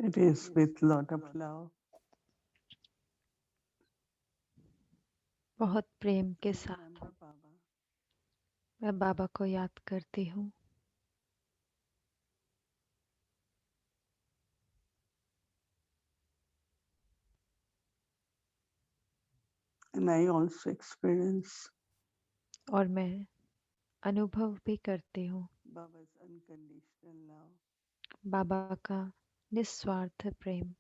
It is with lot of love. बहुत प्रेम के I साथ remember Baba. मैं बाबा को याद करती हूँ। And I also experience और मैं अनुभव भी करती हूँ Baba's unconditional love. बाबा का निस्वार्थ प्रेम,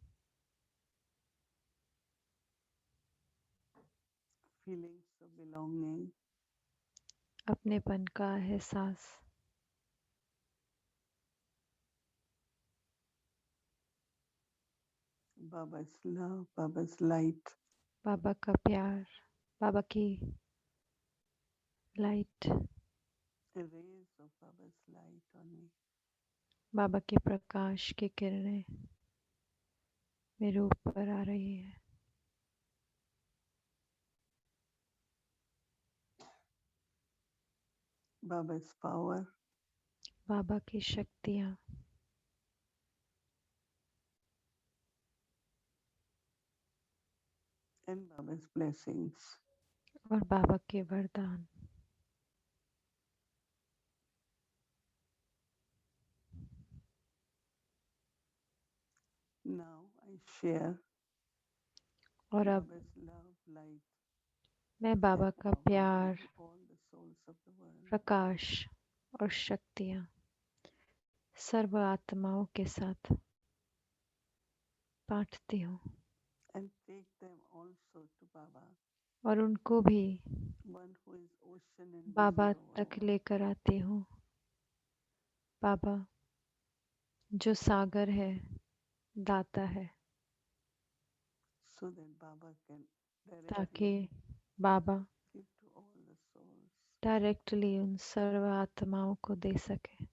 Feelings of belonging. अपनेपन का एहसास, Baba's love, Baba's light. बाबा का प्यार, बाबा की light, The rays of Baba's light on me. बाबा के प्रकाश की किरणें मेरे ऊपर आ रही है। Baba's power. बाबा की शक्तियाँ And Baba's blessings. और बाबा के वरदान। Now I share और अब Baba's love, light. मैं बाबा का प्यार, To all the souls of the world. प्रकाश और शक्तियाँ सर्व आत्माओं के साथ बांटती हूँ And take them also to Baba. और उनको भी One who is ocean and Baba river तक over. लेकर आती हूँ। बाबा जो सागर है, दाता है, So that Baba can ताकि directly Baba give to all the souls. Directly उन सर्व आत्माओं को दे सके।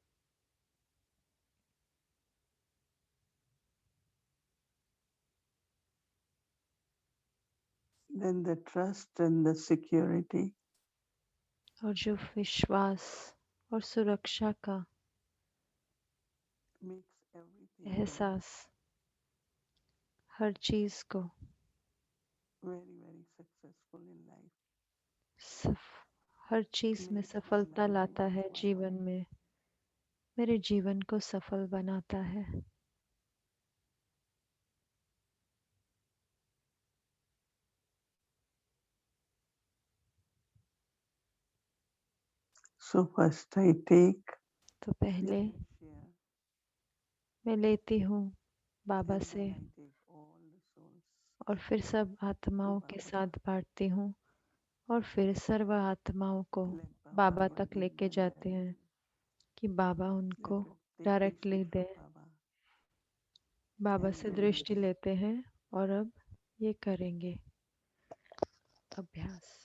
Then the trust and the security और जो विश्वास और सुरक्षा का makes everything एहसास हर चीज को very, very successful in life. हर चीज में Makes my सफलता life लाता है worthwhile. जीवन में, मेरे जीवन को सफल बनाता है। So first I take, तो पहले then I share, मैं लेती हूँ बाबा and से then I take all the souls. और फिर सब आत्माओं के साथ बांटती हूँ और फिर सर्व आत्माओं को Let बाबा Baba तक give लेके them जाते हैं directly. कि बाबा उनको Let it, they directly receive they. from Baba. Baba And से then दृष्टि लेते हैं और अब ये करेंगे अभ्यास।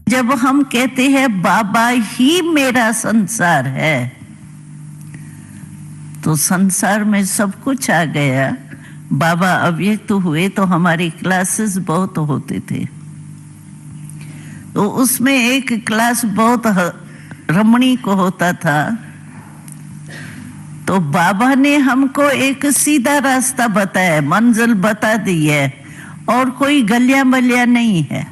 जब हम कहते हैं बाबा ही मेरा संसार है, तो संसार में सब कुछ आ गया। बाबा अव्यक्त हुए तो हमारी क्लासेस बहुत होते थे, तो उसमें एक क्लास बहुत रमणीक होता था। तो बाबा ने हमको एक सीधा रास्ता बताया, मंजिल बता दी है, और कोई गलियां बलियां नहीं है।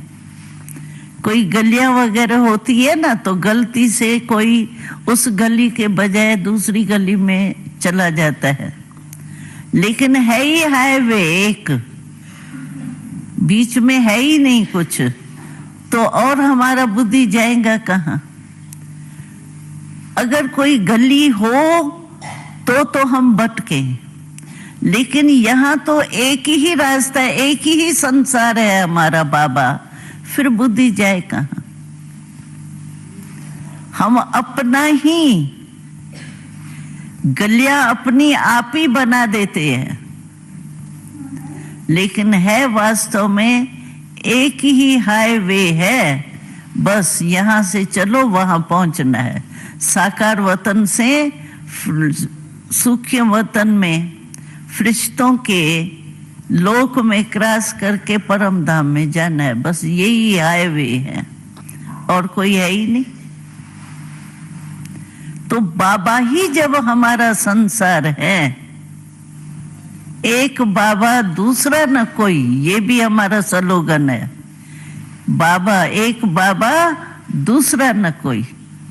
कोई गलियां वगैरह होती है ना, तो गलती से कोई उस गली के बजाय दूसरी गली में चला जाता है, लेकिन है ही हाईवे एक। बीच में है ही नहीं कुछ, तो और हमारा बुद्धि जाएगा कहाँ? अगर कोई गली हो तो हम भटके, लेकिन यहाँ तो एक ही रास्ता है, एक ही संसार है हमारा बाबा, फिर बुद्धि जाए कहाँ? हम अपना ही गलियां अपनी आप ही बना देते हैं, लेकिन है वास्तव में एक ही हाईवे है, बस यहाँ से चलो वहां पहुंचना है। साकार वतन से सूक्ष्म वतन में, फरिश्तों के लोक में क्रॉस करके परम धाम में जाना है, बस यही हाईवे है और कोई है ही नहीं। तो बाबा ही जब हमारा संसार है, एक बाबा दूसरा न कोई, ये भी हमारा स्लोगन है। बाबा एक, बाबा दूसरा न कोई,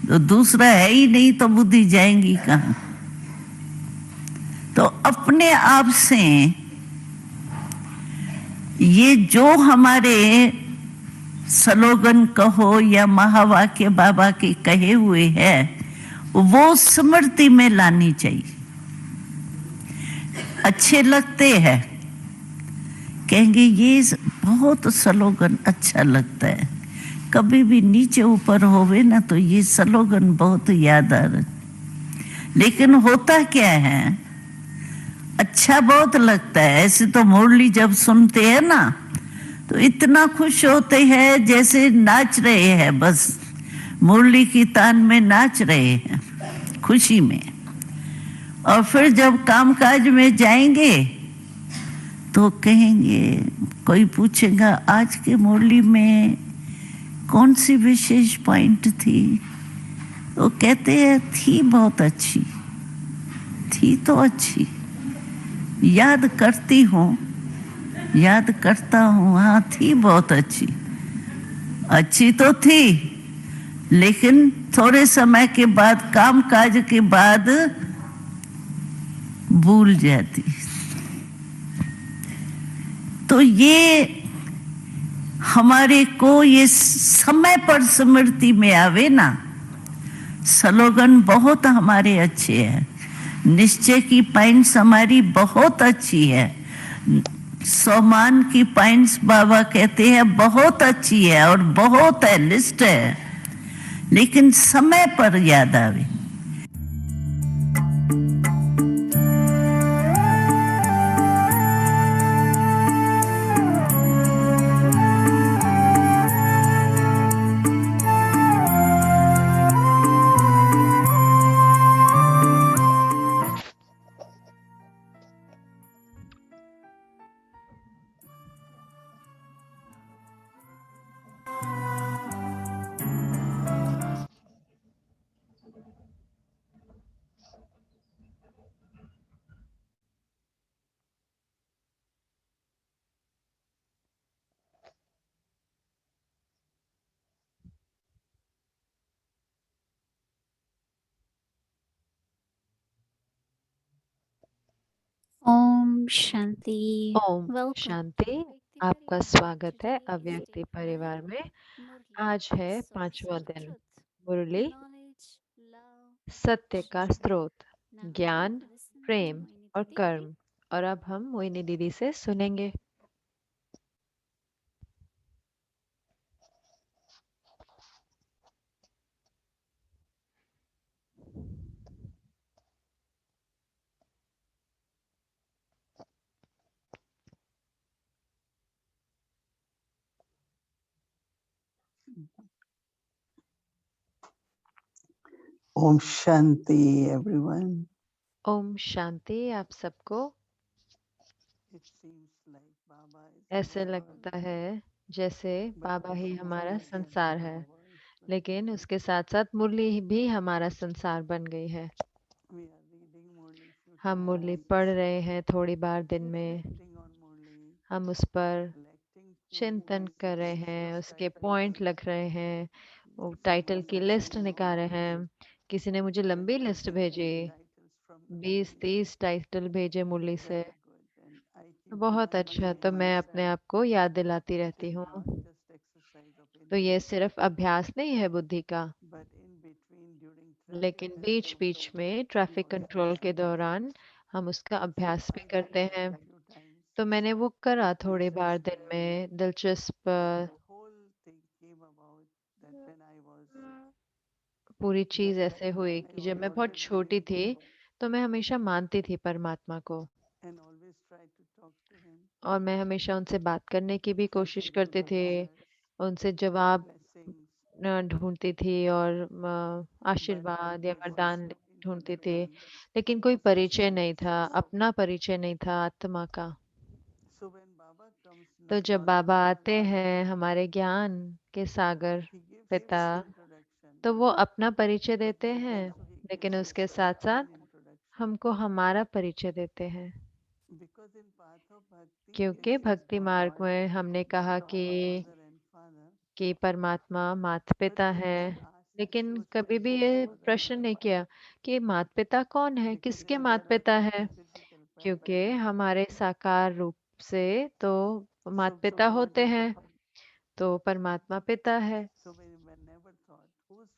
तो दूसरा है ही नहीं तो बुद्धि जाएंगी कहाँ? तो अपने आप से ये जो हमारे स्लोगन कहो या महावाक्य बाबा के कहे हुए है, वो स्मृति में लानी चाहिए। अच्छे लगते हैं, कहेंगे ये बहुत स्लोगन अच्छा लगता है, कभी भी नीचे ऊपर होवे ना तो ये स्लोगन बहुत याद आ रहा, लेकिन होता क्या है, अच्छा बहुत लगता है। ऐसे तो मुरली जब सुनते हैं ना तो इतना खुश होते हैं जैसे नाच रहे हैं, बस मुरली की तान में नाच रहे हैं खुशी में। और फिर जब कामकाज में जाएंगे तो कहेंगे, कोई पूछेगा आज के मुरली में कौन सी विशेष पॉइंट थी, तो कहते हैं थी बहुत अच्छी, थी तो अच्छी, याद करती हूँ, याद करता हूँ, हाँ थी बहुत अच्छी, अच्छी तो थी, लेकिन थोड़े समय के बाद, काम काज के बाद भूल जाती। तो ये हमारे को ये समय पर स्मृति में आवे ना। स्लोगन बहुत हमारे अच्छे हैं, निश्चय की पॉइंट्स हमारी बहुत अच्छी है, सोमान की पॉइंट्स बाबा कहते हैं बहुत अच्छी है और बहुत है, लिस्ट है, लेकिन समय पर याद आवे। ओम शांति। ओम वेलकम शांति। आपका स्वागत है अव्यक्ति परिवार में। आज है 5वां दिन। मुरली सत्य का स्रोत, ज्ञान, प्रेम और कर्म। और अब हम मोहिनी दीदी से सुनेंगे। Om Shanti, everyone. Om Shanti आप सबको। It seems like Baba is ऐसे our world, लगता है जैसे but बाबा ही also हमारा Murli is संसार है, our world. लेकिन उसके साथ साथ मुरली भी हमारा संसार बन गई है। We are reading Murli few हम मुरली times, पढ़ रहे हैं थोड़ी बार दिन में, reflecting on Murli, हम उस पर collecting few चिंतन कर रहे messages हैं, of उसके title पॉइंट points. लिख रहे हैं, वो टाइटल Someone की has लिस्ट sent निकाल रहे me हैं। किसी ने मुझे 20, लंबी लिस्ट 30 भेजी, titles from Murli. 20-30 टाइटल भेजे मुरली से। Very good. And I बहुत अच्छा, तो मैं अपने आप को याद दिलाती रहती हूँ। तो ये सिर्फ अभ्यास नहीं है बुद्धि का, लेकिन बीच बीच में ट्रैफिक कंट्रोल के दौरान हम उसका अभ्यास भी करते हैं। तो मैंने वो करा थोड़ी बार दिन में, दिलचस्प पूरी चीज ऐसे हुई कि जब मैं बहुत छोटी थी तो मैं हमेशा मानती थी परमात्मा को, और मैं हमेशा उनसे बात करने की भी कोशिश करती थी, उनसे जवाब ढूंढती थी और आशीर्वाद या वरदान ढूंढती थी, लेकिन कोई परिचय नहीं था, अपना परिचय नहीं था आत्मा का। तो जब बाबा आते हैं हमारे ज्ञान के सागर पिता, तो वो अपना परिचय देते हैं, लेकिन उसके साथ साथ हमको हमारा परिचय देते हैं। क्योंकि भक्ति मार्ग में हमने कहा कि परमात्मा माता पिता है, लेकिन कभी भी ये प्रश्न नहीं किया कि माता पिता कौन है, किसके माता पिता है। क्योंकि हमारे साकार रूप से तो माता पिता होते हैं, तो परमात्मा पिता है।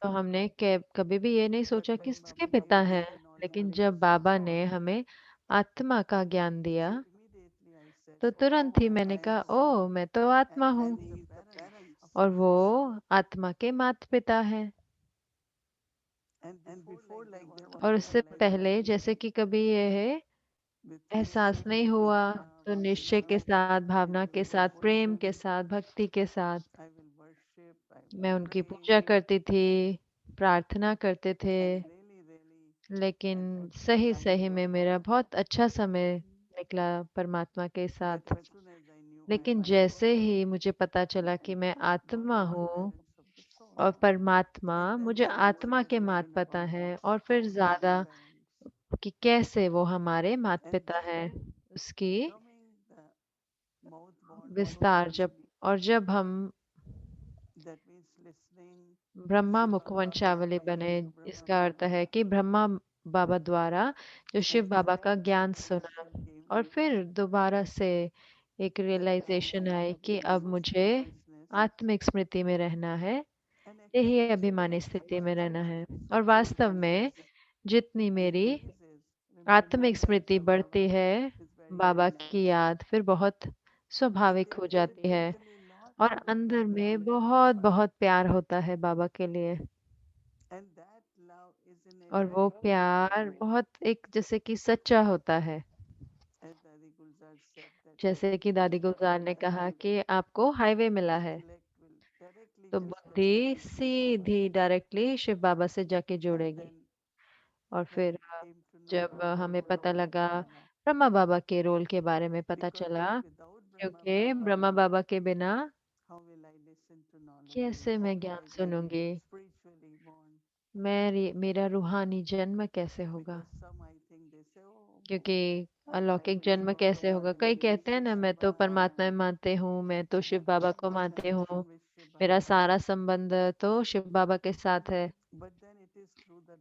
तो हमने कभी भी ये नहीं सोचा किसके पिता हैं, लेकिन जब बाबा ने हमें आत्मा का ज्ञान दिया तो तुरंत ही मैंने कहा, ओ मैं तो आत्मा हूँ, और वो आत्मा के माता पिता हैं। और उससे पहले जैसे कि कभी यह एहसास नहीं हुआ, तो निश्चय के साथ, भावना के साथ, प्रेम के साथ, भक्ति के साथ मैं उनकी पूजा करती थी, प्रार्थना करते थे। लेकिन सही सही में मेरा बहुत अच्छा समय निकला परमात्मा के साथ। लेकिन जैसे ही मुझे पता चला कि मैं आत्मा हूँ और परमात्मा मुझे आत्मा के माता पिता है, और फिर ज्यादा कि कैसे वो हमारे माता पिता हैं, उसकी विस्तार जब हम ब्रह्मा मुखवंशावली बने, इसका अर्थ है कि ब्रह्मा बाबा द्वारा जो शिव बाबा का ज्ञान सुना, और फिर दोबारा से एक रियलाइजेशन आई कि अब मुझे आत्मिक स्मृति में रहना है, यही अभिमानी स्थिति में रहना है। और वास्तव में जितनी मेरी आत्मिक स्मृति बढ़ती है, बाबा की याद फिर बहुत स्वाभाविक हो जाती है, और अंदर में बहुत बहुत प्यार होता है बाबा के लिए। और वो प्यार बहुत एक जैसे कि सच्चा होता है। जैसे कि दादी गुलजार ने कहा कि आपको हाईवे मिला है, तो बुद्धि सीधी डायरेक्टली शिव बाबा से जाके जुड़ेगी। और फिर जब हमें पता लगा, ब्रह्मा बाबा के रोल के बारे में पता चला, क्योंकि ब्रह्मा बाबा के बिना कैसे मैं ज्ञान सुनूंगी, मेरा रूहानी जन्म कैसे होगा, क्योंकि अलौकिक जन्म कैसे होगा। कई कहते हैं ना, मैं तो परमात्मा में मानते हूँ, मैं तो शिव बाबा को मानते हूँ, मेरा सारा संबंध तो शिव बाबा के साथ है।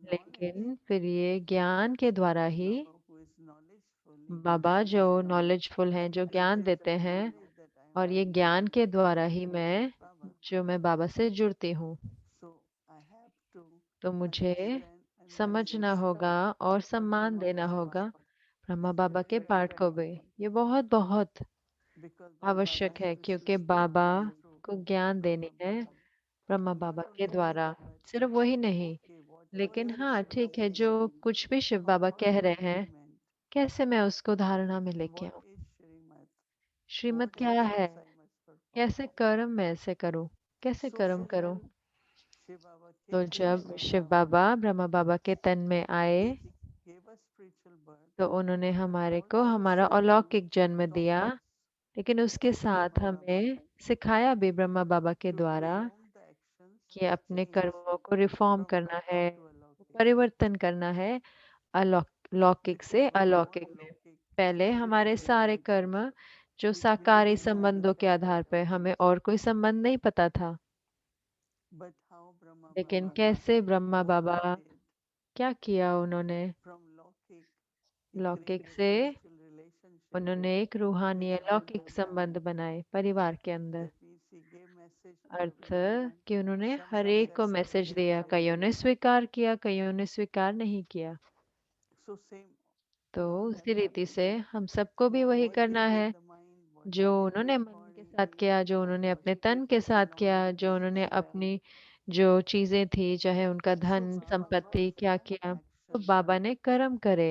लेकिन फिर ये ज्ञान के द्वारा ही बाबा जो नॉलेजफुल हैं, जो ज्ञान देते हैं, और ये ज्ञान के द्वारा ही मैं बाबा से जुड़ती हूँ। तो मुझे समझना होगा और सम्मान देना होगा ब्रह्मा बाबा के पाठ को भी। ये बहुत बहुत आवश्यक है, क्योंकि बाबा को ज्ञान देनी है ब्रह्मा बाबा के द्वारा। सिर्फ वही नहीं, लेकिन हाँ ठीक है, जो कुछ भी शिव बाबा कह रहे हैं, कैसे मैं उसको धारणा में लेके आऊं, श्रीमत क्या है, कैसे कर्म मैं ऐसे करूं, कैसे कर्म करूं। तो जब शिव बाबा ब्रह्मा बाबा के तन में आए, तो उन्होंने हमारे को हमारा अलौकिक जन्म दिया, लेकिन उसके साथ हमें सिखाया भी ब्रह्मा बाबा के द्वारा कि अपने कर्मों को रिफॉर्म करना है, परिवर्तन करना है, लौकिक से अलौकिक में। पहले हमारे सारे कर्म जो साकारी संबंधों के आधार पर, हमें और कोई संबंध नहीं पता था, लेकिन कैसे ब्रह्मा बाबा क्या किया उन्होंने, लौकिक से उन्होंने एक रूहानी अलौकिक संबंध बनाए परिवार के अंदर। That means he gave message to earth everyone. कि उन्होंने Some हर एक को accepted, मैसेज some दिया, कईयों ने rejected. स्वीकार किया, कईयों ने स्वीकार नहीं किया। So same तो we उसी have to रीति do. से हम सबको भी वही What he करना did है, the mind, what जो he did उन्होंने मन के according साथ किया, जो उन्होंने अपने तन के साथ किया, जो उन्होंने अपनी जो चीजें थी, चाहे उनका धन संपत्ति क्या किया, तो बाबा ने कर्म करे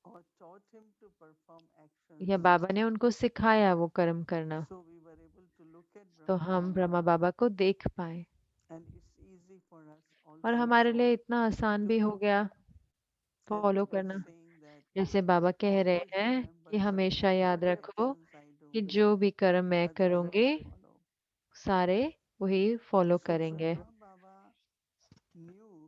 or taught him to perform actions. या बाबा ने उनको सिखाया वो कर्म करना, So we were able to look at तो Brahma हम Baba, ब्रह्मा बाबा को देख पाए। and it's easy for us और also हमारे लिए इतना आसान to भी हो गया as फॉलो Baba is करना। saying that जैसे बाबा कह रहे always हैं remember कि that हमेशा याद whatever रखो actions I do, कि जो भी कर्म मैं others करूंगी will follow. सारे वही फॉलो So करेंगे। Brahma Baba knew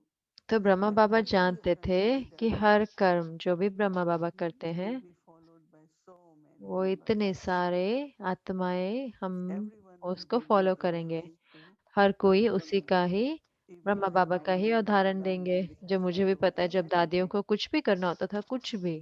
तो that ब्रह्मा बाबा whatever जानते थे actions he कि does, हर कर्म जो भी ब्रह्मा बाबा करते it हैं will be followed by so many वो members. इतने सारे आत्माएं हम Everyone will उसको give फॉलो you करेंगे। advice to हर कोई उसी का ही even ब्रह्मा I बाबा का know ही that उदाहरण Dadi देंगे, जो मुझे भी पता है। जब दादियों को कुछ भी करना होता था, कुछ भी,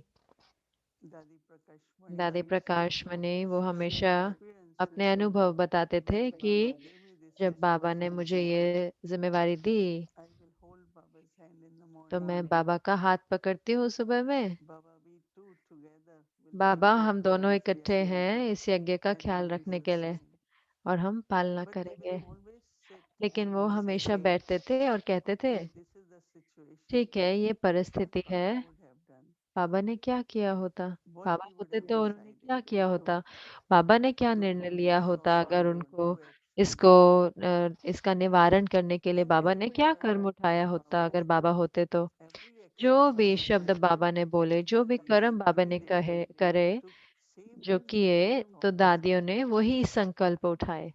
Dadi Prakash Mani दादी used प्रकाश to मणि वो share हमेशा experiences अपने अनुभव बताते that थे कि Baba gave me this जब बाबा ने मुझे ये जिम्मेवारी दी I will hold Baba's hand in the तो morning. मैं बाबा का हाथ पकड़ती हूँ सुबह में। Baba, we two together will Baba take care हम of दोनों this इकट्ठे yajna हैं इस यज्ञ का and ख्याल will be रखने के लिए fulfilling. और हम पालना But they करेंगे। will always sit लेकिन वो and हमेशा say, बैठते थे और कहते थे okay, this is the situation. ठीक है ये What परिस्थिति है, Baba would have done, बाबा ने क्या किया होता, what बाबा he would होते have तो उन्होंने decided क्या किया होता, बाबा ने क्या to निर्णय लिया होता, solve अगर or उनको do action. इसको इसका निवारण करने के लिए बाबा ने क्या Every कर्म उठाया होता अगर बाबा होते तो। every जो action भी Baba शब्द did, बाबा ने बोले, जो भी कर्म बाबा ने कहे करे, took same जो किए, principle तो forward दादियों ने वही संकल्प उठाए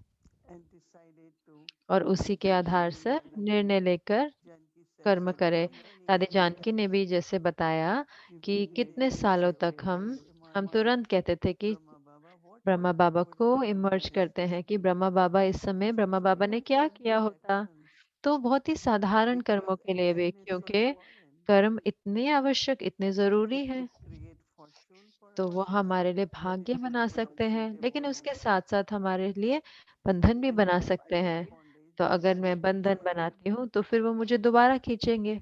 and decided to और उसी के आधार से निर्णय लेकर Janki said कर्म that करे। for many दादी years जानकी ने भी जैसे बताया we कि would कितने immediately सालों say, तक okay, हम Brahma तुरंत कहते थे कि Brahma Baba, what Brahma Baba would को have done emerge at this करते हैं कि ब्रह्मा बाबा इस समय So ब्रह्मा बाबा ने even क्या for किया these होता। actions, तो बहुत ही साधारण कर्मों because के लिए भी, action is so क्योंकि important, कर्म इतने आवश्यक, इतने जरूरी it है, could create fortune for तो वो us, हमारे लिए but भाग्य it could बना be सकते also हैं, लेकिन demonic. उसके साथ साथ हमारे लिए बंधन भी And बना if सकते I हैं। do bondage, तो अगर मैं बंधन बनाती हूँ तो फिर वो मुझे दोबारा खींचेंगे।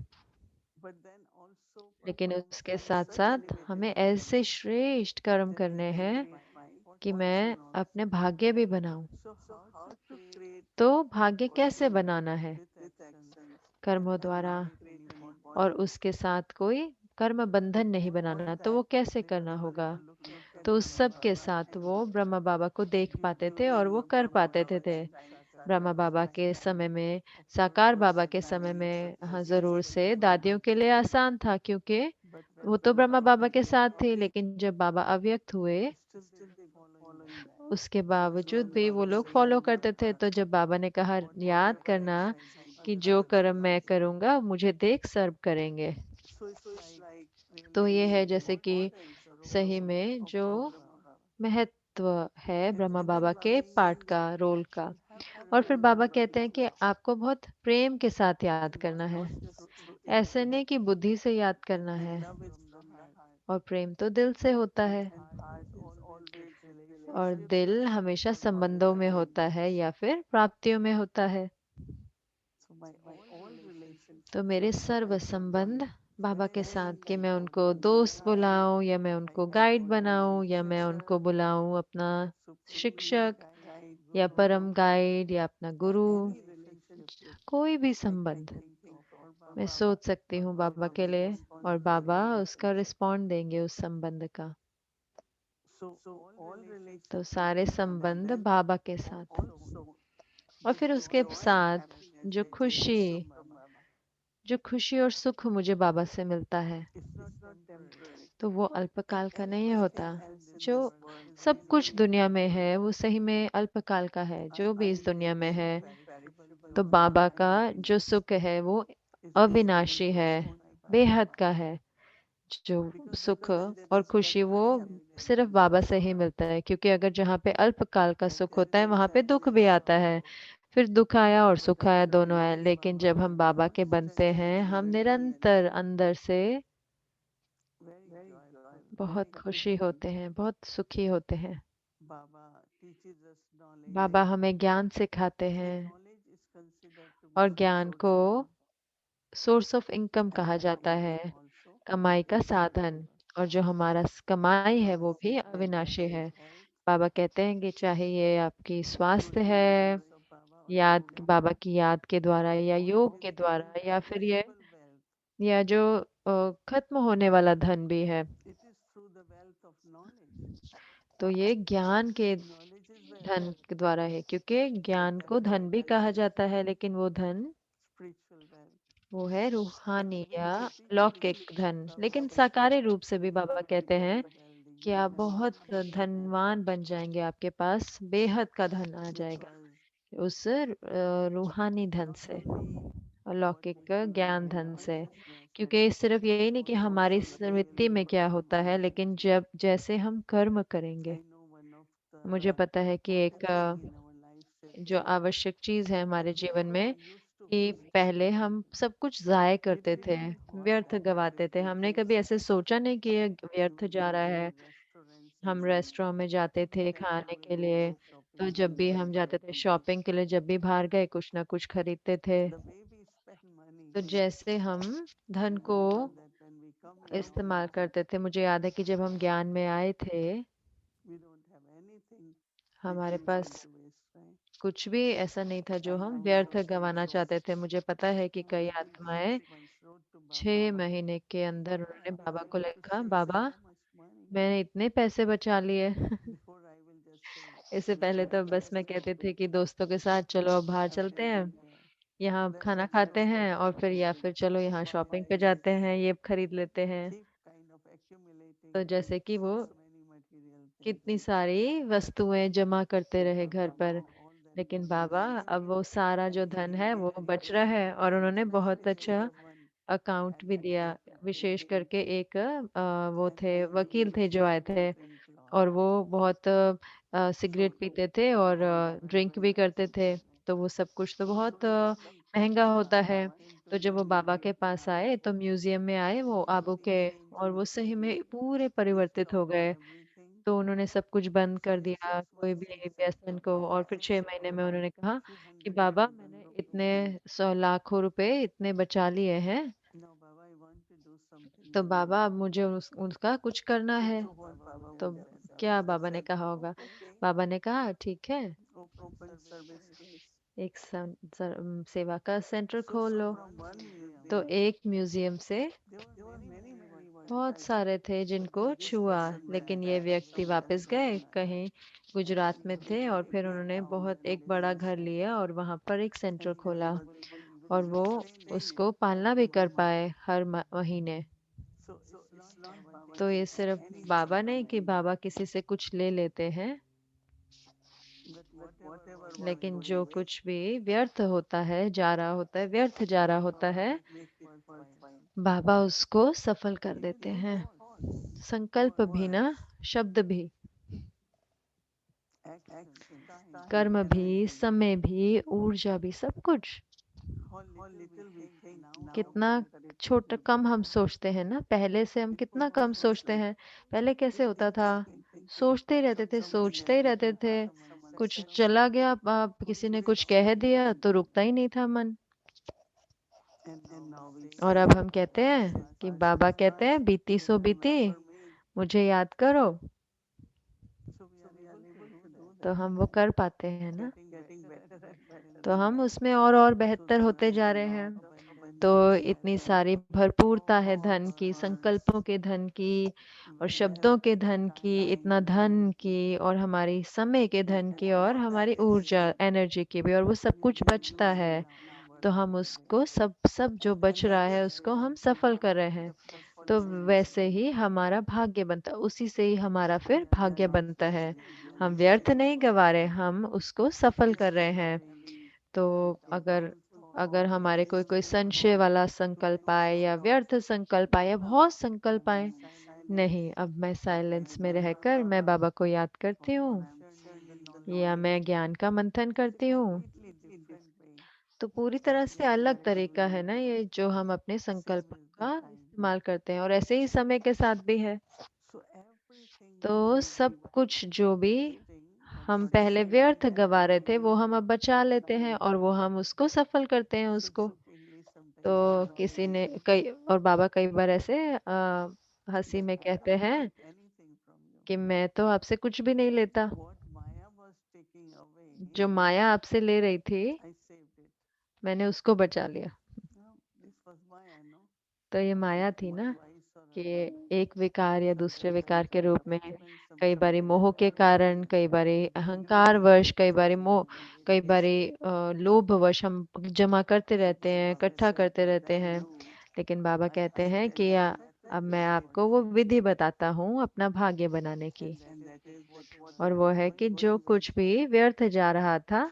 but then also लेकिन perform उसके साथ such साथ elevated हमें karma ऐसे श्रेष्ठ कर्म that I करने can हैं create my कि fortune मैं also. अपने भाग्य भी बनाऊं। So how to create तो भाग्य कैसे fortune बनाना है? with actions कर्मों and द्वारा, not creating bondage? और उसके साथ कोई कर्म बंधन नहीं बनाना, तो वो कैसे Then करना we were होगा? able to look at तो उस Brahma सब के Baba साथ and वो ब्रह्मा बाबा को देख पाते give थे और वो कर Brahma पाते Baba थे। time ब्रह्मा sakar बाबा के time. समय में, Of साकार course, बाबा for के समय daddies में, it was हाँ easy जरूर for से them, दादियों के लिए आसान था, क्योंकि but when वो तो ब्रह्मा Brahma बाबा Baba के साथ came, थे। लेकिन जब बाबा अव्यक्त हुए, still they were following that. उसके So बावजूद when भी वो Baba लोग said, फॉलो करते थे। remember तो जब बाबा ने कहा याद whatever करना actions you कि do, जो others कर्म will मैं also do. करूंगा मुझे देख सर्व करेंगे। So it's like तो ये really है जैसे कि importance or सही role में of जो Brahma Baba. महत्व है ब्रह्मा And then बाबा के Baba पाठ says, का, रोल का। you have to और फिर बाबा remember कहते हैं कि आपको बहुत प्रेम के साथ याद and करना है, not just through ऐसे नहीं intellect. कि बुद्धि से याद करना And है। love is from the heart. और प्रेम तो दिल से होता है, And heart is always और relationships दिल हमेशा or संबंधों में होता attainments. है या फिर प्राप्तियों में होता है। So my all relationships तो with मेरे Baba सर्व are संबंध बाबा के very साथ, कि like मैं a उनको one दोस्त guide, बुलाऊं या मैं उनको like गाइड a बनाऊं या मैं teacher, उनको बुलाऊं अपना supreme शिक्षक guide, या guru, परम गाइड या अपना गुरु। any relationship कोई भी I संबंध can think for मैं Baba, सोच सकती हूँ Baba बाबा के will लिए, respond और to that बाबा उसका relationship. रिस्पॉन्ड देंगे उस संबंध का। So all तो relationships सारे with Baba, and संबंध then बाबा के साथ, also और the फिर उसके joy and साथ happiness जो I get खुशी, from Baba. जो खुशी और सुख मुझे बाबा से मिलता है, It's not temporary. तो वो अल्पकाल का नहीं Everything होता। else in जो this world is सब कुछ really दुनिया में temporary. है वो सही में अल्पकाल का है, जो भी इस दुनिया में है। Imperishable तो joy बाबा and का जो happiness सुख है वो is अविनाशी easily है, given by Baba. बेहद का है। जो Because सुख Baba said that और this खुशी वो temporary happiness सिर्फ बाबा से ही मिलता है, क्योंकि अगर जहाँ पे अल्पकाल का and सुख then होता है वहाँ पे दुख भी आता है। फिर दुख आया और सुख आया, दोनों आया। लेकिन जब हम बाबा के बनते हैं, हम निरंतर अंदर से very joyful. बहुत खुशी होते हैं, बहुत सुखी होते हैं। Baba teaches us knowledge, बाबा हमें ज्ञान सिखाते and हैं knowledge is considered to be और the ज्ञान source को of सोर्स ऑफ इनकम कहा and जाता knowledge है, is also कमाई का साधन। forever. और जो हमारा कमाई है Baba वो भी says whether अविनाशी it है। is health, बाबा कहते हैं कि चाहे ये आपकी through स्वास्थ्य the है, remembrance of Baba or याद through बाबा की याद के द्वारा या or योग it के is द्वारा या फिर ये imperishable wealth. या जो खत्म होने वाला धन भी है, It is through the wealth of knowledge. तो ये ज्ञान के Knowledge is wealth, धन के द्वारा है। क्योंकि ज्ञान that को धन wealth भी is कहा जाता है, लेकिन वो धन spiritual wealth. वो है But रूहानी या typically, लौकिक धन। Baba लेकिन says साकारी that रूप से भी you बाबा will be कहते हैं very wealthy. कि You will आप have बहुत unlimited wealth धनवान बन जाएंगे, आपके पास बेहद का धन आ जाएगा because उस रूहानी धन not से only और what लौकिक we do ज्ञान in धन से। consciousness, क्योंकि सिर्फ यही but नहीं कि what हमारी also स्मृति में क्या material होता है, लेकिन जब जैसे हम कर्म करेंगे। I know one of मुझे the पता है कि एक important thing in our lives is जो आवश्यक चीज है हमारे जीवन before में, we used to कि waste. पहले हम सब कुछ जाय करते Maybe थे, we thought व्यर्थ that गवाते थे। it हमने is कभी ऐसे सोचा नहीं कि ये we व्यर्थ will जा go रहा to है। restaurants हम and रेस्टोरेंट में जाते थे whenever खाने we के go लिए, for तो shopping जब we भी buy हम जाते थे something. शॉपिंग के लिए, जब भी बाहर गए कुछ ना कुछ खरीदते थे। The way we spend money, तो जैसे हम धन I को remember that when we come in इस्तेमाल knowledge, करते थे, मुझे याद है कि जब हम ज्ञान में आए थे, we don't have anything हमारे which we pass want to waste, right? कुछ भी ऐसा नहीं था जो I हम know one व्यर्थ of गंवाना the चाहते थे। मुझे पता है कि कई devotees आत्माएं once wrote to Baba, 6 महीने के अंदर Baba, उन्होंने I बाबा have को to लिखा, save बाबा so much money मैंने इतने पैसे बचा लिए। before I will just say, इससे let's पहले have तो a बस मैं कहती restaurant थी कि दोस्तों के साथ चलो अब बाहर after चलते हैं, being यहाँ खाना खाते हैं, और फिर या फिर चलो यहाँ शॉपिंग पे जाते हैं, ये खरीद लेते हैं। keep kind of accumulating तो जैसे कि वो so many material things. कितनी सारी वस्तुएं जमा करते रहे घर Baba, पर। now all that लेकिन knowledge बाबा is अब वो सारा जो धन है वो बच रहा है, और उन्होंने बहुत especially we अच्छा have one अकाउंट भी दिया। advocate विशेष करके एक वो and थे, he वकील थे used जो आए to थे, drink lot. और वो बहुत सिगरेट So पीते थे और ड्रिंक भी करते थे। तो वो सब कुछ तो बहुत महंगा होता है। came to तो जब वो know बाबा के पास आए तो म्यूजियम में आए वो आबू के, और वो सही में पूरे परिवर्तित हो गए। everything. तो उन्होंने सब कुछ बंद So कर in दिया, 6 कोई months he भी said, व्यसन को। Baba, और I फिर have 6 महीने में उन्होंने कहा few कि hundred बाबा thousand मैंने rupees. इतने 100 लाखों रुपए इतने बचा लिए हैं। No, Baba, I want to do something तो new. बाबा अब मुझे उसका कुछ करना है। So what Baba तो would have said? क्या He बाबा ने said, कहा होगा? okay, बाबा ने कहा ठीक है, open service place. एक सेवा का सेंटर So खोल लो। from one तो museum, एक म्यूजियम से there were many what बहुत touched. सारे थे जिनको But this छुआ, person went लेकिन ये back व्यक्ति somewhere in वापस गए Tamil Nadu. कहीं गुजरात में He थे, took और a फिर big उन्होंने house बहुत and एक built बड़ा a घर center. लिया और वहां पर एक सेंटर And he खोला, was और वो maintaining उसको it पालना भी every कर month. पाए हर महीने। So it's not Baba तो ये takes सिर्फ anything बाबा from नहीं कि anyone, बाबा किसी से कुछ ले लेते हैं, but whatever was लेकिन going जो waste, कुछ भी व्यर्थ होता है, जा रहा होता है, व्यर्थ जा रहा होता Baba है, make it worthwhile. बाबा उसको सफल कर Even देते your हैं। thoughts, संकल्प भी ना, words, शब्द भी, action, time, कर्म भी, energy, समय भी, ऊर्जा भी, सब कुछ। how little we think now कितना compared to छोटा कम हम सोचते हैं ना, पहले से हम कितना before कम it was सोचते like हैं। पहले कैसे होता था? सोचते ही रहते थे, something सोचते ही happened, रहते थे। someone कुछ said चला something, गया, किसी ने कुछ कह दिया तो रुकता ही नहीं था मन। and now we और say, अब हम कहते Baba हैं says कि past बाबा is कहते past, हैं बीती सो बीती, remember me. मुझे याद करो। So we are able to do that, तो हम वो कर पाते हैं ना। getting better and better. तो हम उसमें और So बेहतर such होते a जा रहे हैं। तो abundance इतनी and सारी भरपूरता है धन power, की, words, संकल्पों के धन की, और wealth, शब्दों के धन की, इतना time, धन की, और हमारी समय के धन and की, और all हमारी that is ऊर्जा एनर्जी की भी, और वो सब कुछ being बचता used है। now in तो worthwhile हम way. उसको सब सब जो बच And रहा that है is उसको हम सफल कर रहे हैं। the first तो step. वैसे ही हमारा भाग्य बनता है, उसी से ही हमारा फिर We are भाग्य not बनता है। हम wasting व्यर्थ it. नहीं गवा रहे, हम उसको सफल We कर are रहे हैं। storing तो the अगर doubtful अगर thoughts, हमारे कोई कोई संशय वाला संकल्प आए, या व्यर्थ संकल्प आए, या बहुत संकल्प I'm आए, in silence नहीं, अब मैं साइलेंस में and रहकर मैं बाबा को याद करती or हूँ, I'm churning the या knowledge मैं ज्ञान का मंथन करती हूँ। completely different way. तो पूरी तरह से अलग तरीका है ना ये, जो हम अपने Same संकल्पों is the का time. इस्तेमाल करते हैं, और ऐसे ही समय के साथ भी है। So तो सब कुछ जो भी हम पहले व्यर्थ गवा रहे थे वो हम अब बचा लेते हैं और वो हम उसको सफल करते हैं उसको। तो किसी ने कई और बाबा कई बार ऐसे हंसी में कहते हैं कि मैं तो आपसे कुछ भी नहीं लेता, जो माया आपसे ले रही थी मैंने उसको बचा लिया। तो ये माया थी ना कि एक विकार या दूसरे विकार के रूप में कई बारी मोह के कारण, कई बारी अहंकार वश, कई बारी मोह, कई बारी लोभ वश हम जमा करते रहते हैं, इकट्ठा करते रहते हैं। लेकिन बाबा कहते हैं कि अब मैं आपको वो विधि बताता हूँ अपना भाग्य बनाने की, और वो है कि जो कुछ भी व्यर्थ जा रहा था,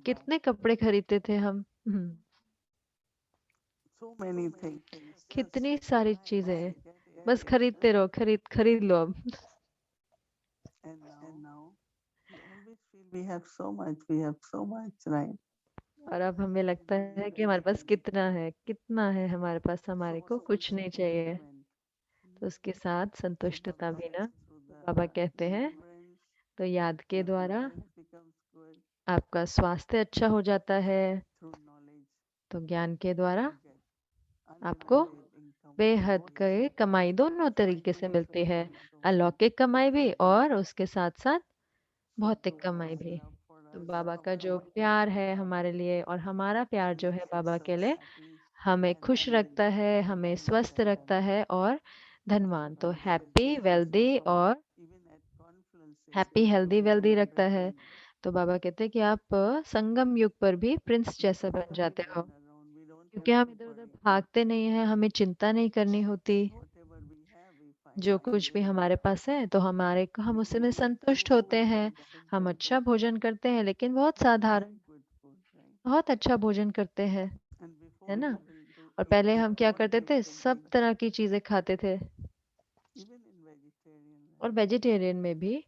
कितने कपड़े खरीदते थे हम, कितनी सारी चीजें हैं, बस खरीदते रहो, खरीद लो अब। और अब हमें लगता है कि हमारे पास कितना है हमारे पास, हमारे को कुछ नहीं चाहिए। तो उसके साथ संतुष्टता भी ना, बाबा कहते हैं, तो याद के द्वारा आपका स्वास्थ्य अच्छा हो जाता है, तो ज्ञान के द्वारा आपको बेहद के कमाई दोनों तरीके से मिलती है, अलौकिक कमाई भी और उसके साथ साथ भौतिक कमाई भी। तो बाबा का जो प्यार है हमारे लिए और हमारा प्यार जो है बाबा के लिए, हमें खुश रखता है, हमें स्वस्थ रखता है और धनवान, तो हैप्पी हेल्दी वेल्दी रखता है। तो बाबा कहते हैं कि आप संगम युग पर भी प्रिंस जैसा बन जाते हो, क्योंकि हम इधर उधर भागते नहीं हैं, हमें चिंता नहीं करनी होती। जो कुछ भी हमारे पास है तो हम उसी में संतुष्ट होते हैं। हम अच्छा भोजन करते हैं, लेकिन बहुत साधारण, बहुत अच्छा भोजन करते हैं, है ना। और पहले हम क्या करते थे, सब तरह की चीजें खाते थे, और वेजिटेरियन में भी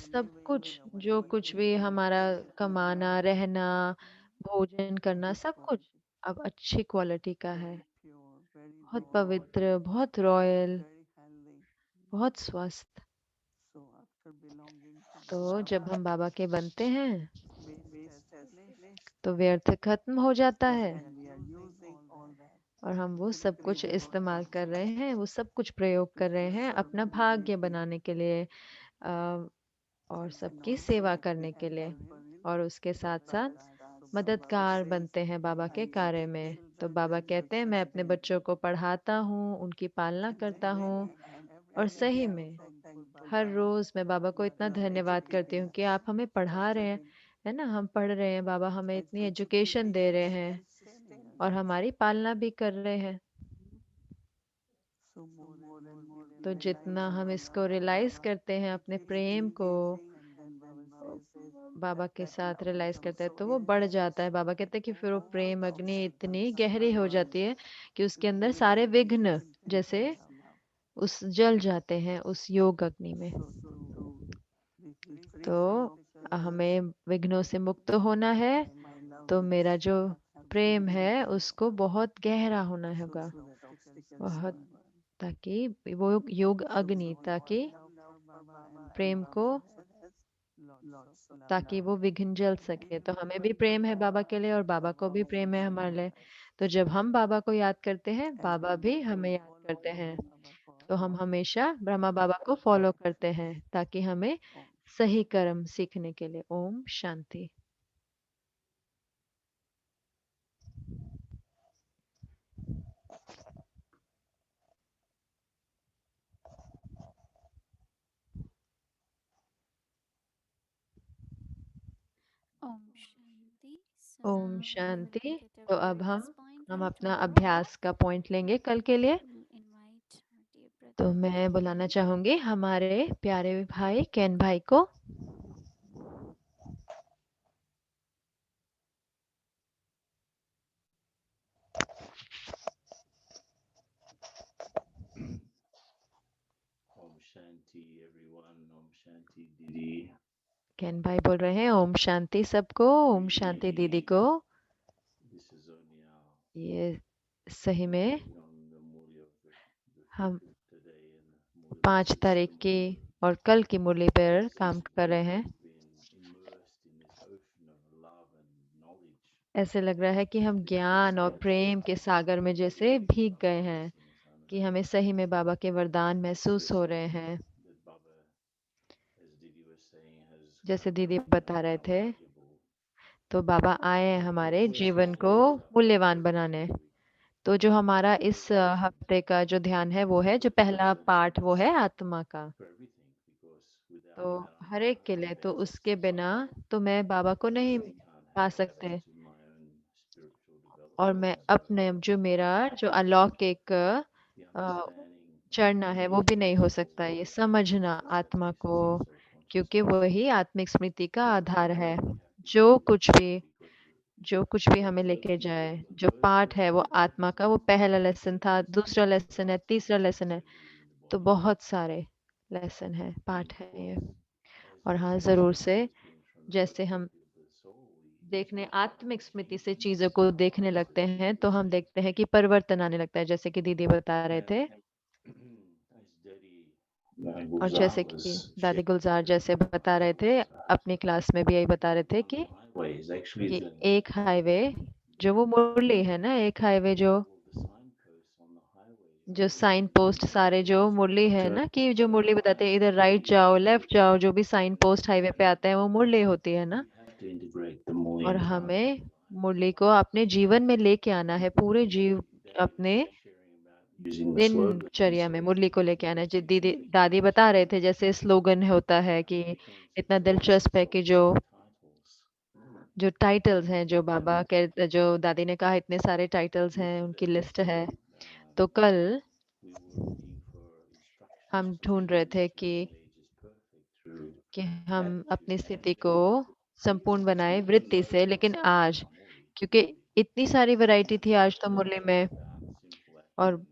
सब कुछ, जो कुछ भी हमारा कमाना, रहना, भोजन करना, सब कुछ अब अच्छी क्वालिटी का है, बहुत पवित्र, बहुत रॉयल, बहुत स्वस्थ। तो जब हम बाबा के बनते हैं तो व्यर्थ खत्म हो जाता है, और हम वो सब कुछ इस्तेमाल कर रहे हैं, वो सब कुछ प्रयोग कर रहे हैं अपना भाग्य बनाने के लिए, और सबकी सेवा करने के लिए, और उसके साथ साथ मददगार बनते हैं बाबा के कार्य में। तो बाबा कहते हैं मैं अपने बच्चों को पढ़ाता हूँ, उनकी पालना करता हूँ, और सही में हर रोज मैं बाबा को इतना धन्यवाद करती हूँ कि आप हमें पढ़ा रहे हैं, है ना, हम पढ़ रहे हैं, बाबा हमें इतनी एजुकेशन दे रहे हैं और हमारी पालना भी कर रहे हैं। तो जितना हम इसको रियलाइज करते हैं, अपने प्रेम को बाबा के साथ रियलाइज करते हैं, तो वो बढ़ जाता है। बाबा कहते हैं कि फिर वो प्रेम अग्नि इतनी गहरी हो जाती है कि उसके अंदर सारे विघ्न जैसे उस जल जाते हैं उस योग अग्नि में। तो हमें विघ्नों से मुक्त होना है, तो मेरा जो प्रेम है उसको बहुत गहरा होना होगा, बहुत, ताकि वो योग अग्नि, ताकि प्रेम को, ताकि वो विघ्न जल सके। तो हमें भी प्रेम है बाबा के लिए और बाबा को भी प्रेम है हमारे लिए। तो जब हम बाबा को याद करते हैं, बाबा भी हमें याद करते हैं। तो हम हमेशा ब्रह्मा बाबा को फॉलो करते हैं ताकि हमें सही कर्म सीखने के लिए। Om Shanti. Om Shanti. So Om now we will Shanti. take it a तो अब practice point हम from अपना tomorrow. अभ्यास का पॉइंट लेंगे कल के लिए। We'll invite our dear तो brother मैं Ken बुलाना Bhai. चाहूंगी हमारे प्यारे भाई केन भाई को। Om Shanti everyone, Om Shanti Didi. केन भाई बोल रहे हैं ओम शांति सबको, ओम शांति दीदी को। This is Onyao. ये सही में on the Murli of the हम today and the Murli 5 तारीख की और कल की मुरली पर काम कर रहे हैं। been immersed in this ocean of love and knowledge. ऐसे लग रहा है कि हम ज्ञान और प्रेम के सागर में जैसे भीग गए हैं, कि हमें सही में बाबा के वरदान महसूस हो रहे हैं। That Baba, as Didi was saying, has जैसे दीदी बता रहे थे, valuable. तो बाबा आए हैं हमारे जीवन को मूल्यवान बनाने। तो जो हमारा इस हफ्ते का जो ध्यान है वो है, जो पहला पाठ वो है आत्मा का। For everything, because without तो that, हर एक के लिए, तो उसके बिना तो मैं बाबा को नहीं I can't पा have सकते। access to my own spiritual development. और मैं अपने जो मेरा जो अलौकिक The understanding चढ़ना है वो भी नहीं हो सकता। ये समझना आत्मा को, क्योंकि वही आत्मिक स्मृति का आधार है। जो कुछ भी हमें लेके जाए, जो पाठ है वो आत्मा का, वो पहला लेसन था, दूसरा लेसन है, तीसरा लेसन है, तो बहुत सारे लेसन है, पाठ है ये। और हाँ, जरूर से जैसे हम देखने आत्मिक स्मृति से चीजों को देखने लगते हैं, तो हम देखते हैं कि परिवर्तन आने लगता है, जैसे कि दीदी बता रहे थे। और जैसे कि दादी गुलजार जैसे बता रहे थे, अपनी क्लास में भी यही बता रहे थे कि एक हाईवे जो वो मुरली है ना, एक हाईवे जो साइन पोस्ट सारे जो मुरली है ना, कि जो मुरली बताते हैं इधर राइट जाओ, लेफ्ट जाओ, जो भी साइन पोस्ट हाईवे पे आते हैं वो मुरली होती है ना। और हमें मुरली को अपने जीवन में लेके आना है, पूरे अपने दिनचर्या में मुरली को लेके आना है। जो दीदी दादी बता रहे थे, जैसे स्लोगन होता है कि इतना दिलचस्प है कि जो टाइटल्स हैं, जो बाबा के, जो दादी ने कहा इतने सारे टाइटल्स हैं, उनकी लिस्ट है। तो कल हम ढूंढ रहे थे कि हम अपनी स्थिति को संपूर्ण बनाए वृत्ति से, लेकिन आज क्योंकि इतनी सारी वैरायटी थी आज तो मुरली में, और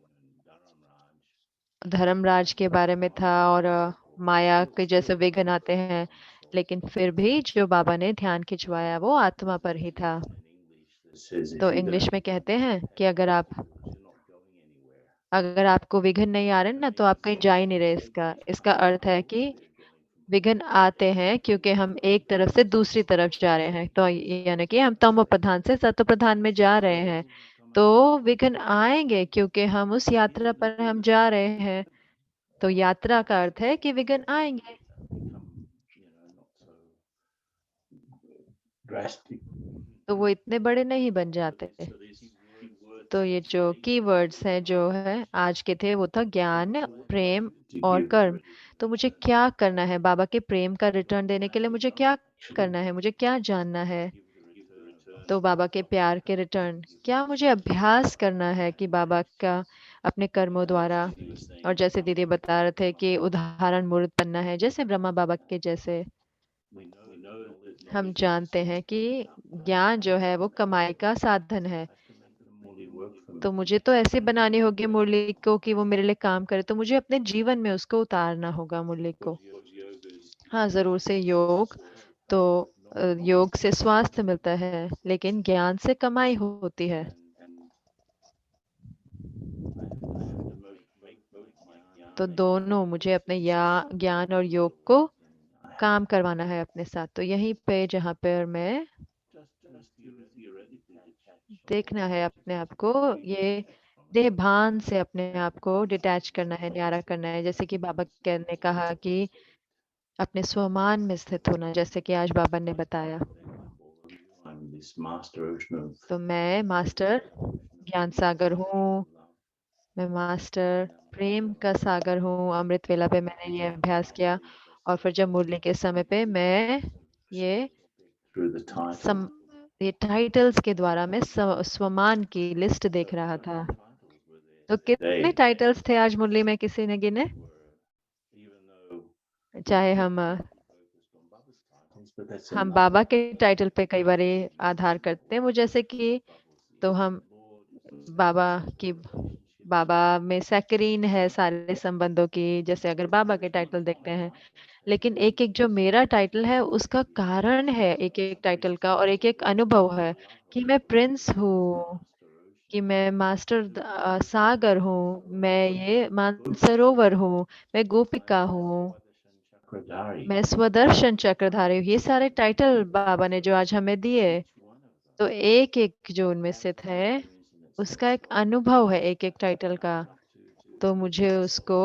धर्मराज के बारे में था, और माया के जैसे विघ्न आते हैं, लेकिन फिर भी जो बाबा ने ध्यान खिंचवाया वो आत्मा पर ही था। तो इंग्लिश में कहते हैं कि अगर आपको विघ्न नहीं आ रहे ना, तो आप कहीं जा ही नहीं रहे। इसका अर्थ है कि विघ्न आते हैं क्योंकि हम एक तरफ से दूसरी तरफ जा रहे हैं। तो यानी कि हम तमो प्रधान से सत्व प्रधान में जा रहे हैं, तो विघ्न आएंगे क्योंकि हम उस यात्रा पर हम जा रहे हैं। तो यात्रा का अर्थ है कि विघ्न आएंगे। तो वो इतने बड़े नहीं बन जाते। तो ये जो कीवर्ड्स हैं जो है आज के थे, वो था ज्ञान, प्रेम और कर्म। तो मुझे क्या करना है बाबा के प्रेम का रिटर्न देने के लिए? मुझे क्या करना है? मुझे क्या जानना है? तो बाबा के प्यार के रिटर्न, क्या मुझे अभ्यास करना है कि बाबा का अपने कर्मों द्वारा, और जैसे दीदी बता रहे थे कि उदाहरण मूर्त बनना है, जैसे ब्रह्मा बाबा के जैसे। हम जानते हैं कि ज्ञान जो है वो कमाई का साधन है। तो मुझे तो ऐसे बनानी होगी मुरली को कि वो मेरे लिए काम करे, तो मुझे अपने जीवन में उसको उतारना होगा मुरली को। हाँ, जरूर से योग, तो योग से स्वास्थ्य मिलता है, लेकिन ज्ञान से कमाई होती है। तो दोनों मुझे अपने ज्ञान और योग को काम करवाना है अपने साथ। तो यहीं पे जहाँ पर मैं देखना है अपने आप को, ये देह भान से अपने आप को डिटैच करना है, न्यारा करना है। जैसे कि बाबा ने कहा कि अपने स्वमान में स्थित होना, जैसे कि आज बाबा ने बताया। तो मैं मास्टर ज्ञान सागर हूँ, मैं मास्टर प्रेम का सागर हूँ। अमृत वेला पे मैंने ये अभ्यास किया, और फिर जब मुरली के समय पे मैं ये टाइटल्स के द्वारा मैं स्वमान की लिस्ट देख रहा था। तो कितने टाइटल्स थे आज मुरली में, किसी ने गिने? चाहे हम बाबा के टाइटल पे कई बार आधार करते हैं, वो जैसे कि, तो हम बाबा में सैकरीन है सारे संबंधों की, जैसे अगर बाबा के टाइटल देखते हैं। लेकिन एक एक जो मेरा टाइटल है उसका कारण है, एक एक टाइटल का, और एक एक अनुभव है कि मैं प्रिंस हूँ, कि मैं मास्टर सागर हूँ, मैं ये मानसरोवर हूँ, मैं गोपिका हूँ, मैं स्वदर्शन चक्रधारी हूँ। ये सारे टाइटल बाबा ने जो आज हमें दिए, तो एक एक जो उनमें से थे उसका एक अनुभव है एक एक टाइटल का। तो मुझे उसको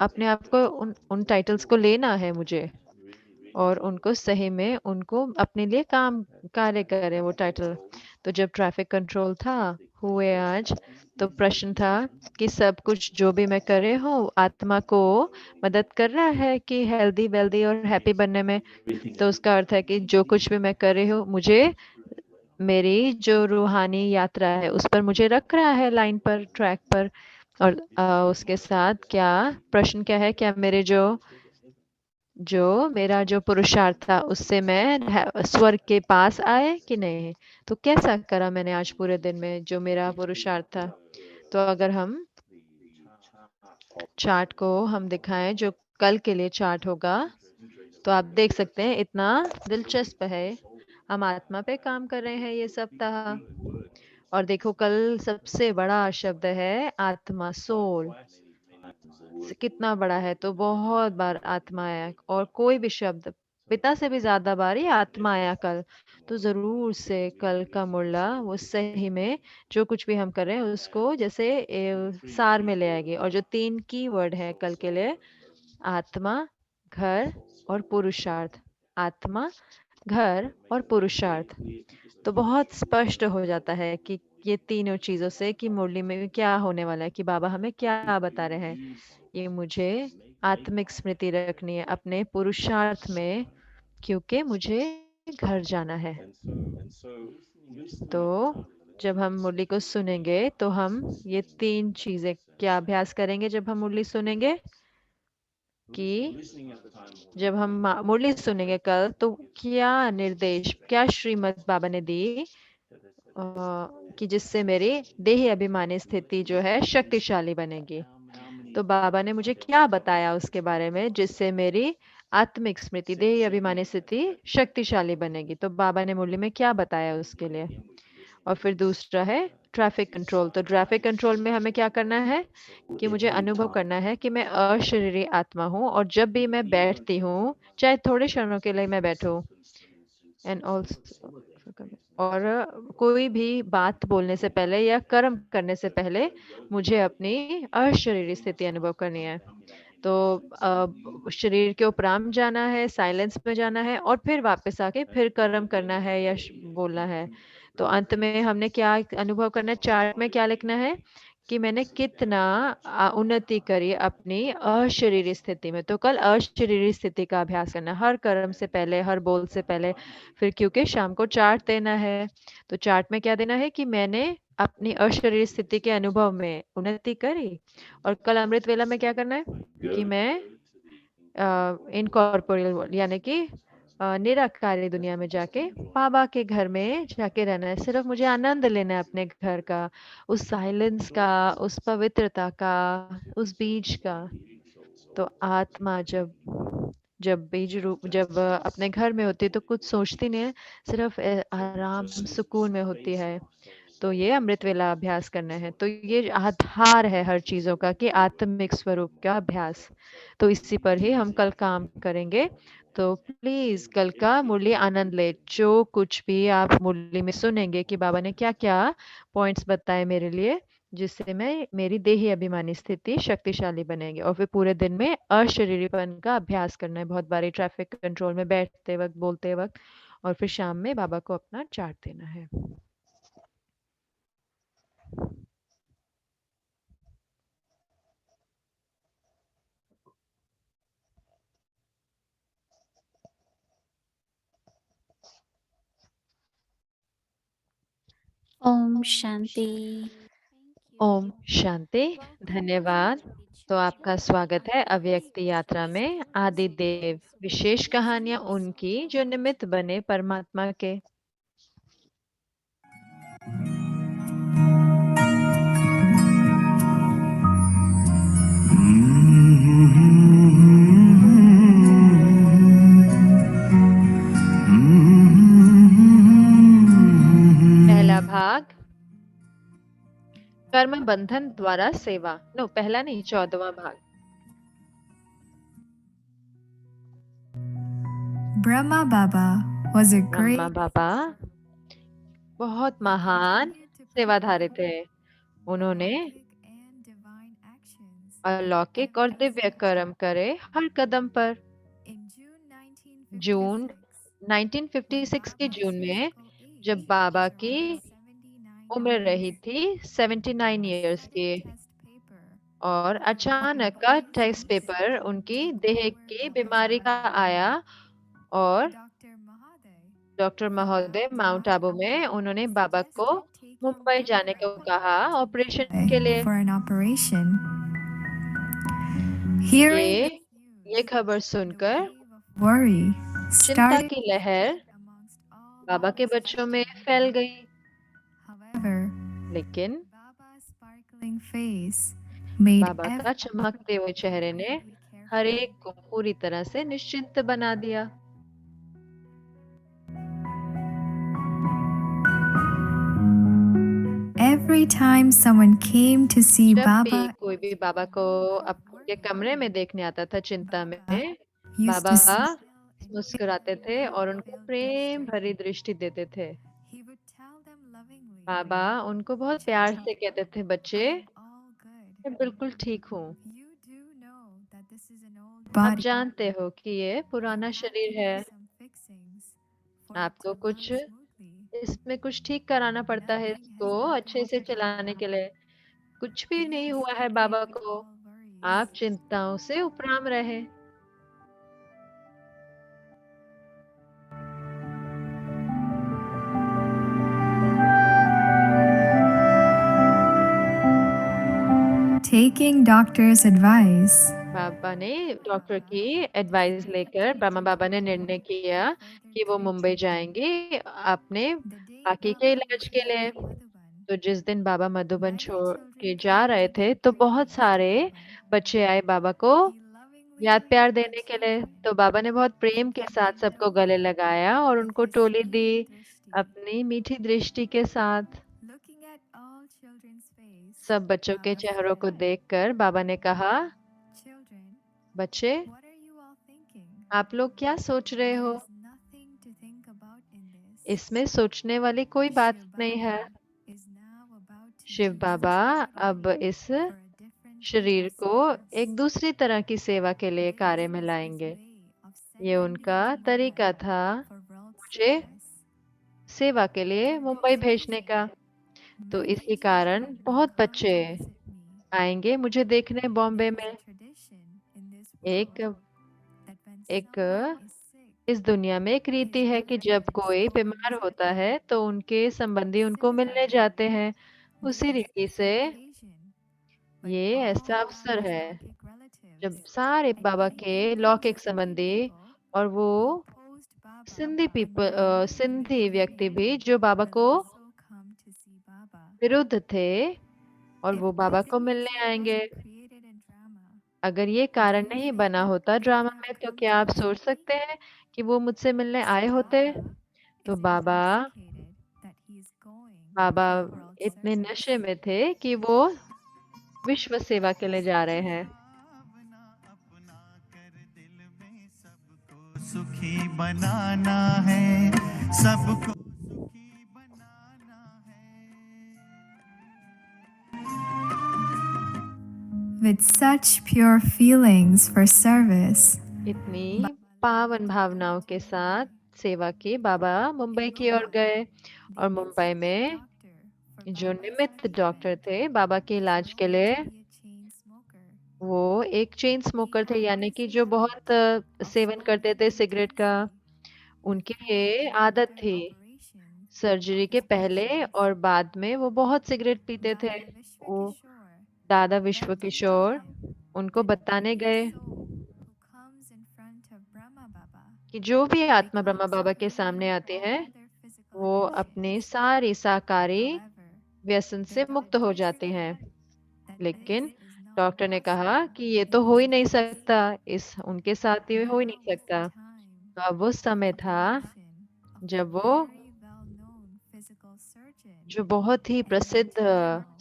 अपने आप को उन टाइटल्स को लेना है मुझे, और उनको सही में उनको अपने लिए कार्य करे वो टाइटल। तो जब ट्रैफिक कंट्रोल था हुए आज, तो प्रश्न था कि सब कुछ जो भी मैं करे हूँ आत्मा को मदद कर रहा है कि हेल्दी वेल्दी और हैप्पी बनने में। तो उसका अर्थ है कि जो कुछ भी मैं कर रही हूँ, मुझे मेरी जो रूहानी यात्रा है उस पर मुझे रख रहा है, लाइन पर, ट्रैक पर। और उसके साथ क्या प्रश्न क्या है, क्या मेरे जो मेरा जो पुरुषार्थ था उससे मैं स्वर्ग के पास आए कि नहीं। तो कैसा करा मैंने आज पूरे दिन में जो मेरा पुरुषार्थ था। तो अगर हम चार्ट को हम दिखाएं जो कल के लिए चार्ट होगा, तो आप देख सकते हैं इतना दिलचस्प है। हम आत्मा पे काम कर रहे हैं ये सप्ताह, और देखो कल सबसे बड़ा शब्द है आत्मा, सोल। कितना बड़ा है, तो बहुत बार आत्मा आया, और कोई भी शब्द पिता से भी ज्यादा बार ही आत्मा आया कल। तो जरूर से कल का मुरला वो सही में जो कुछ भी हम कर रहे हैं उसको जैसे सार में ले आएगी। और जो 3 की वर्ड है कल के लिए, आत्मा, घर और पुरुषार्थ। आत्मा, घर और पुरुषार्थ। तो बहुत स्पष्ट हो जाता है कि ये तीनों चीजों से कि मुरली में क्या होने वाला है, कि बाबा हमें क्या बता रहे हैं। ये मुझे आत्मिक स्मृति रखनी है अपने पुरुषार्थ में, क्योंकि मुझे घर जाना है। तो जब हम मुरली को सुनेंगे तो हम ये 3 चीजें क्या अभ्यास करेंगे जब हम मुरली सुनेंगे, कि जब हम मुरली सुनेंगे कल, तो क्या निर्देश, क्या श्रीमत बाबा ने दी कि जिससे मेरी देह अभिमानी स्थिति जो है शक्तिशाली बनेगी। तो बाबा ने मुझे क्या बताया उसके बारे में, जिससे मेरी आत्मिक स्मृति, देह अभिमानी स्थिति शक्तिशाली बनेगी। तो बाबा ने मुरली में क्या बताया उसके लिए। और फिर दूसरा है ट्रैफिक कंट्रोल। तो ट्रैफिक कंट्रोल में हमें क्या करना है, कि मुझे अनुभव करना है कि मैं अशरीरी आत्मा हूँ, और जब भी मैं बैठती हूँ, चाहे थोड़े क्षणों के लिए मैं बैठूं, एंड ऑल्सो, और कोई भी बात बोलने से पहले या कर्म करने से पहले मुझे अपनी अशरीरी स्थिति अनुभव करनी है। तो शरीर के उपराम जाना है, साइलेंस में जाना है, और फिर वापस आके फिर कर्म करना है या बोलना है। तो अंत में हमने क्या अनुभव करना है, चार्ट में क्या लिखना है कि मैंने कितना उन्नति करी अपनी अशरीरी स्थिति में। तो कल अशरीरी स्थिति का अभ्यास करना, हर कर्म से पहले, हर बोल से पहले। फिर क्योंकि शाम को चार्ट देना है, तो चार्ट में क्या देना है कि मैंने अपनी अशरीरी स्थिति के अनुभव में उन्नति करी। और कल अमृत वेला में क्या करना है कि मैं इनकॉर्पोरियल यानी कि निराकारी दुनिया में जाके बाबा के घर में जाके रहना है। सिर्फ मुझे आनंद लेना है अपने घर का, उस साइलेंस का, उस पवित्रता का, उस बीज का। तो आत्मा जब जब बीज रूप जब अपने घर में होती है तो कुछ सोचती नहीं है, सिर्फ आराम सुकून में होती है। तो ये अमृत वेला अभ्यास करना है। तो ये आधार है हर चीजों का, कि आत्मिक स्वरूप का अभ्यास। तो इसी पर ही हम कल काम करेंगे। तो प्लीज कल का मुरली आनंद ले। जो कुछ भी आप मुरली में सुनेंगे कि बाबा ने क्या क्या पॉइंट्स बताए मेरे लिए, जिससे मैं मेरी देही अभिमानी स्थिति शक्तिशाली बनेगी। और फिर पूरे दिन में अशरीरीपन का अभ्यास करना है, बहुत बारी ट्रैफिक कंट्रोल में बैठते वक्त, बोलते वक्त। और फिर शाम में बाबा को अपना चार्ट देना है। Om Shanti. ओम शांति। धन्यवाद। तो आपका स्वागत है अव्यक्त यात्रा में आदि देव विशेष कहानियां उनकी जो निमित्त बने परमात्मा के। पहला भाग, कर्म बंधन द्वारा सेवा। नो, पहला नहीं, 14वां भाग। Brahma Baba was a Brahma great बाबा बहुत महान सेवाधारी थे। उन्होंने and divine actions. अलौकिक और दिव्य कर्म करे हर कदम पर। In जून 1956 के जून में जब बाबा की उम्र रही थी 79 इयर्स की, और अचानक का टेस्ट पेपर उनकी देह की बीमारी का आया, और डॉक्टर महोदय माउंट आबू में उन्होंने बाबा को मुंबई जाने को कहा ऑपरेशन के लिए। for an operation. Hearing ये खबर सुनकर worry चिंता started की लहर बाबा के बच्चों में फैल गई। however, लेकिन Baba's sparkling face made बाबा का चमकते हुए चेहरे ने हर एक को पूरी तरह से निश्चिंत बना दिया। every time someone came to see जब भी Baba कोई भी बाबा को अपने कमरे में देखने आता था चिंता में, used बाबा to smile मुस्कुराते थे और उनको प्रेम भरी दृष्टि देते थे। He would tell them lovingly, बाबा उनको बहुत प्यार से कहते थे, बच्चे all good. मैं बिल्कुल ठीक हूँ। You do know that this is an old आप body. जानते हो कि ये पुराना शरीर है, Some fixings for it आपको to कुछ run smoothly. इसमें कुछ ठीक कराना पड़ता है इसको अच्छे से चलाने के लिए। कुछ भी नहीं हुआ है बाबा को, आप चिंताओं से उपराम रहे। Taking doctor's advice, बाबा ने डॉक्टर की एडवाइस लेकर ब्रह्मा बाबा ने निर्णय किया कि वो मुंबई जाएंगे अपने बाकी के इलाज के लिए। तो जिस दिन बाबा मधुबन छोड़ के जा रहे थे तो बहुत सारे बच्चे आए बाबा को याद प्यार देने के लिए। तो बाबा ने बहुत प्रेम के साथ सबको गले लगाया और उनको टोली दी अपनी मीठी दृष्टि के साथ। looking at all children's face, सब बच्चों के चेहरों को देखकर बाबा ने कहा, children, बच्चे what are you all thinking? आप लोग क्या सोच रहे हो? There's nothing to think about in this. इसमें सोचने वाली कोई बात नहीं है। Is now about to Shiv use Baba this अब body इस for a different शरीर को purpose. एक दूसरी तरह की सेवा के लिए कार्य में लाएंगे। ये उनका तरीका था For world मुझे service. सेवा के लिए मुंबई भेजने का। तो इसी कारण बहुत बच्चे आएंगे मुझे देखने बॉम्बे में। एक इस दुनिया में एक रीति है कि जब कोई बीमार होता है तो उनके संबंधी उनको मिलने जाते हैं। उसी रीति से ये ऐसा अवसर है जब सारे बाबा के लौकिक संबंधी और वो सिंधी व्यक्ति भी जो बाबा को विरुद्ध थे और वो बाबा को मिलने आएंगे। अगर ये कारण नहीं बना होता ड्रामा में तो क्या आप सोच सकते हैं कि वो मुझसे मिलने आए होते? तो बाबा इतने नशे में थे कि वो विश्व सेवा के लिए जा रहे हैं। सुखी बनाना है, सबको सुखी बनाना है। With such pure feelings for service, इतनी पावन भावनाओं के साथ सेवा की बाबा मुंबई की ओर गए और मुंबई में जो निमित्त डॉक्टर थे बाबा के इलाज के लिए वो एक चेन स्मोकर थे, यानी कि जो बहुत सेवन करते थे सिगरेट का। उनकी ये आदत थी, सर्जरी के पहले और बाद में वो बहुत सिगरेट पीते थे। वो दादा विश्व किशोर उनको बताने गए कि जो भी आत्मा ब्रह्मा बाबा के सामने आते हैं वो अपने सारी साकारी व्यसन से मुक्त हो जाते हैं। लेकिन डॉक्टर ने कहा कि ये तो हो ही नहीं सकता, उनके साथ ये हो ही नहीं सकता। तो अब वो समय था जब वो जो बहुत ही प्रसिद्ध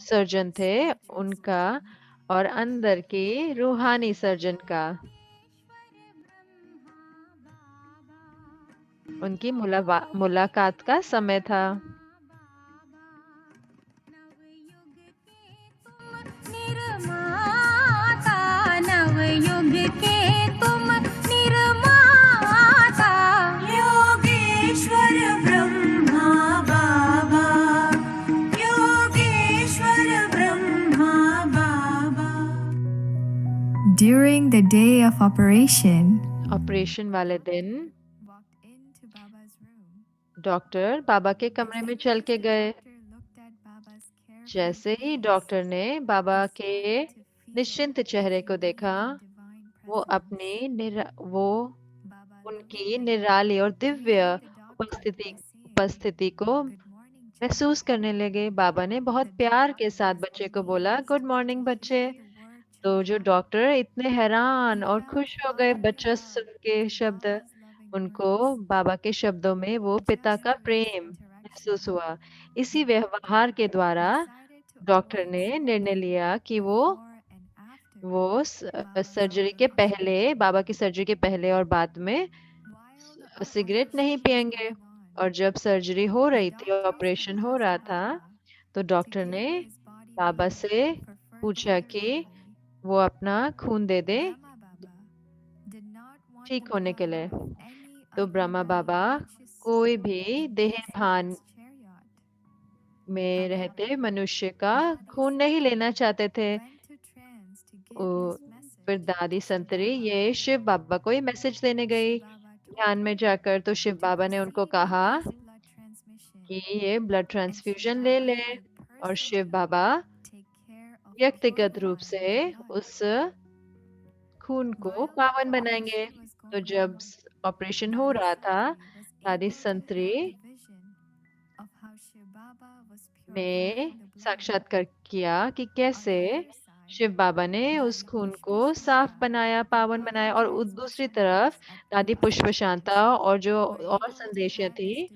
सर्जन थे उनका और अंदर के रूहानी सर्जन का उनकी मुलाकात का समय था। निर्माता नवयुग के तुम निर्माता Yogeshwar Brahma Baba Yogeshwar Brahma Baba. During the day of operation, operation वाले दिन walked into Baba's room. Doctor Baba के कमरे में चल के गए। जैसे ही डॉक्टर ने बाबा के निश्चिंत चेहरे को देखा, वो उनकी निराली और दिव्य उपस्थिति को महसूस करने लगे। बाबा ने बहुत प्यार के साथ बच्चे को बोला, गुड मॉर्निंग बच्चे। तो जो डॉक्टर इतने हैरान और खुश हो गए बच्चा सुन के शब्द, उनको बाबा के शब्दों में वो पिता का प्रेम महसूस हुआ। इसी व्यवहार के द्वारा डॉक्टर ने निर्णय लिया कि वो सर्जरी के पहले, बाबा की सर्जरी के पहले और बाद में सिगरेट नहीं पिएंगे। और जब सर्जरी हो रही थी, ऑपरेशन हो रहा था, तो डॉक्टर ने बाबा से पूछा कि वो अपना खून दे दे ठीक होने के लिए। तो ब्रह्मा बाबा कोई भी देह भान में रहते मनुष्य का खून नहीं लेना चाहते थे। फिर दादी संतरी ये शिव बाबा को ये मैसेज देने गई ध्यान में जाकर। तो शिव बाबा ने उनको कहा कि ये ब्लड ट्रांसफ्यूजन ले ले, और शिव बाबा व्यक्तिगत रूप से उस खून को पावन बनाएंगे। तो जब ऑपरेशन हो रहा था, दादी संतरी ने साक्षात्कार किया कि कैसे शिव बाबा ने उस खून को साफ बनाया, पावन बनाया। और दूसरी तरफ दादी पुष्प शांता और जो और संदेशिया थी,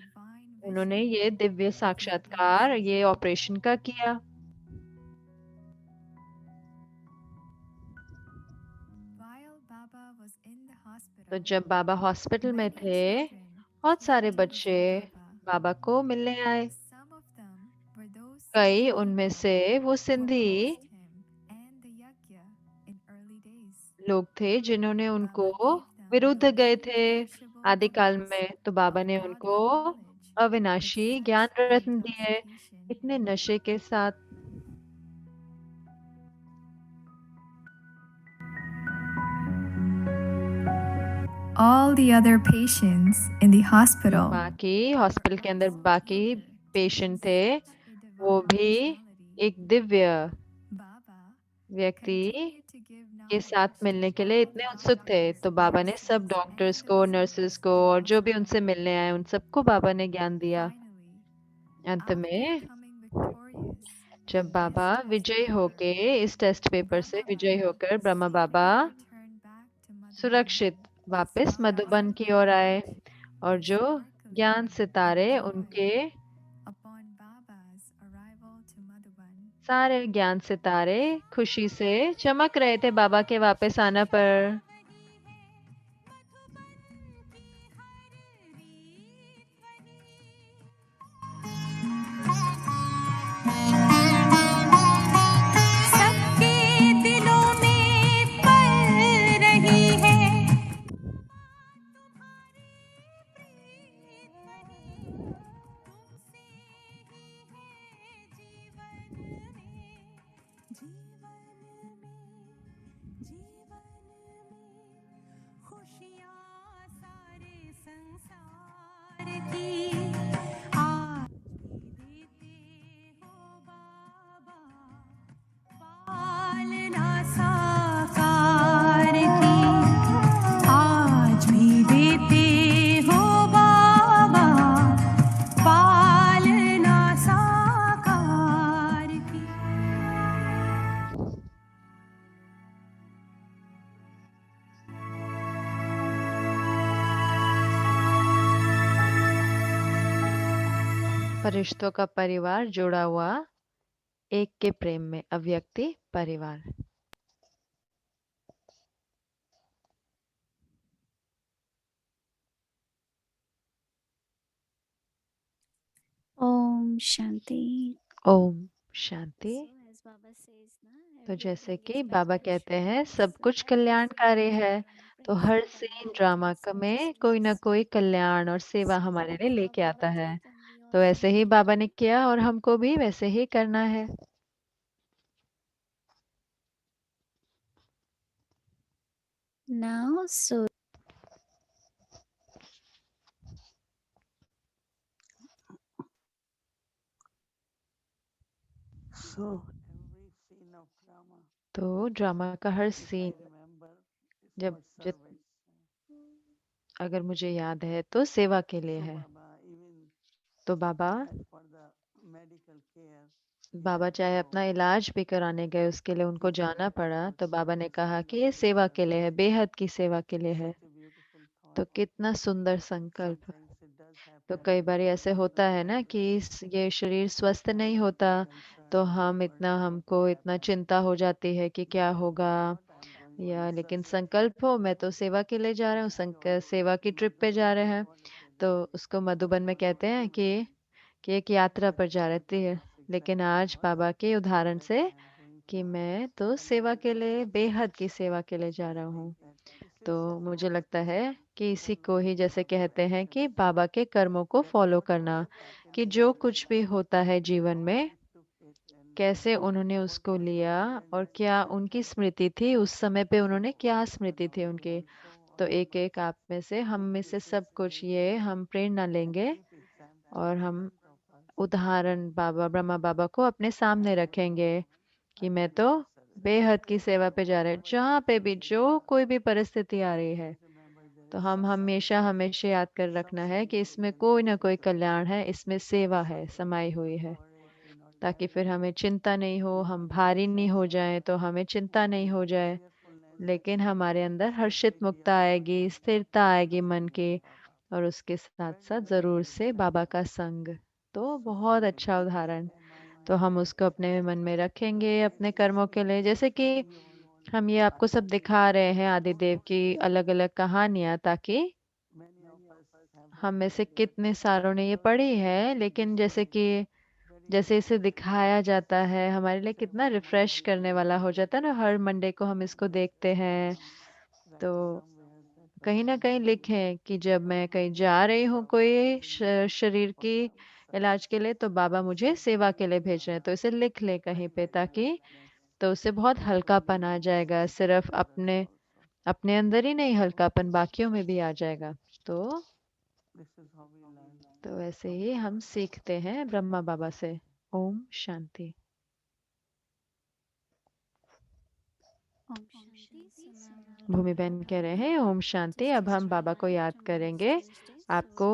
उन्होंने ये दिव्य साक्षात्कार ये ऑपरेशन का किया। तो जब बाबा हॉस्पिटल में थे, बहुत सारे बच्चे बाबा को मिलने आए। कई उनमें से वो सिंधी लोग थे जिन्होंने उनको विरुद्ध गए थे आदिकाल में। तो बाबा ने उनको अविनाशी ज्ञान रत्न दिए, इतने नशे के साथ। All the other patients in the hospital बाकी हॉस्पिटल के अंदर बाकी पेशेंट थे, वो भी एक दिव्य व्यक्ति के साथ मिलने के लिए इतने उत्सुक थे। तो बाबा ने सब डॉक्टर्स को, नर्सेस को और जो भी उनसे मिलने आए, उन सबको बाबा ने ज्ञान दिया। अंत में जब बाबा विजयी होके, इस टेस्ट पेपर से विजयी होकर ब्रह्मा बाबा सुरक्षित वापस मधुबन की ओर आए, और जो ज्ञान सितारे उनके सारे ज्ञान सितारे खुशी से चमक रहे थे बाबा के वापस आने पर। सबके दिलों में पल रही है फरिश्तों का परिवार जुड़ा हुआ एक के प्रेम में, अव्यक्ति परिवार। Om Shanti. Om Shanti. So as Baba says, na, तो जैसे everything कि is बाबा कहते हैं beneficial. सब कुछ Every कल्याणकारी scene, है, तो हर सीन ड्रामा में कोई ना कोई कल्याण और सेवा हमारे लिए लेके आता है। तो ऐसे ही बाबा ने किया और हमको भी वैसे ही करना है। Now, so So every scene of drama, तो ड्रामा का हर if I scene remember, is जब for जित service. अगर मुझे याद है तो सेवा के लिए So है। Baba, even तो बाबा as for the medical care, he Baba had to चाहे go. अपना इलाज भी कराने गए, उसके लिए उनको He said जाना it is पड़ा, for तो बाबा ने service कहा and कि ये not सेवा के लिए है, service. बेहद की सेवा के लिए है। Such a beautiful thought. तो कितना सुंदर संकल्प। Sometimes it does तो happen कई in बार our ऐसे होता है ना कि ये शरीर स्वस्थ नहीं होता, तो हम इतना हमको इतना चिंता हो जाती है कि क्या होगा, या लेकिन संकल्प हो मैं तो सेवा के लिए जा रहा हूँ, सेवा की ट्रिप पे जा रहे हैं। तो उसको मधुबन में कहते हैं कि एक यात्रा पर जा रहती है। लेकिन आज बाबा के उदाहरण से कि मैं तो सेवा के लिए, बेहद की सेवा के लिए जा रहा हूँ। तो मुझे लगता है कि इसी को ही जैसे कहते हैं कि बाबा के कर्मों को फॉलो करना, कि जो कुछ भी होता है जीवन में कैसे उन्होंने उसको लिया और क्या उनकी स्मृति थी, उस समय पे उन्होंने क्या स्मृति थी उनकी। तो एक एक आप में से, हम में से सब कुछ ये हम प्रेरणा लेंगे और हम उदाहरण बाबा ब्रह्मा बाबा को अपने सामने रखेंगे कि मैं तो बेहद की सेवा पे जा रहे हैं, जहाँ पे भी जो कोई भी परिस्थिति आ रही है। तो हम हमेशा हमेशा याद कर रखना है कि इसमें कोई ना कोई कल्याण है, इसमें सेवा है, समाई हुई है, ताकि फिर हमें चिंता नहीं हो, हम भारी नहीं हो जाएं, तो हमें चिंता नहीं हो जाए, लेकिन हमारे अंदर हर्षित मुक्ता आएगी, स्थिरता आएगी मन की, और उसके साथ साथ जरूर से बाबा का संग। तो बहुत अच्छा उदाहरण। तो हम उसको अपने मन में रखेंगे अपने कर्मों के लिए। जैसे कि हम ये आपको सब दिखा रहे हैं आदिदेव की अलग अलग कहानियां, ताकि हम में से कितने सारों ने ये पढ़ी है, लेकिन जैसे इसे दिखाया जाता है हमारे लिए कितना रिफ्रेश करने वाला हो जाता है ना। हर मंडे को हम इसको देखते हैं, तो कहीं ना कहीं लिखें कि जब मैं कहीं जा रही हूँ कोई शरीर की इलाज के लिए, तो बाबा मुझे सेवा के लिए भेज रहे हैं, तो इसे लिख ले कहीं पे, ताकि तो उससे बहुत हल्कापन आ जाएगा। सिर्फ अपने अपने अंदर ही नहीं, हल्कापन बाकियों में भी आ जाएगा। तो ऐसे ही हम सीखते हैं ब्रह्मा बाबा से। Om Shanti. Om Shanti. So now भूमि बहन कह रहे हैं ओम शांति। अब हम बाबा को याद करेंगे। आपको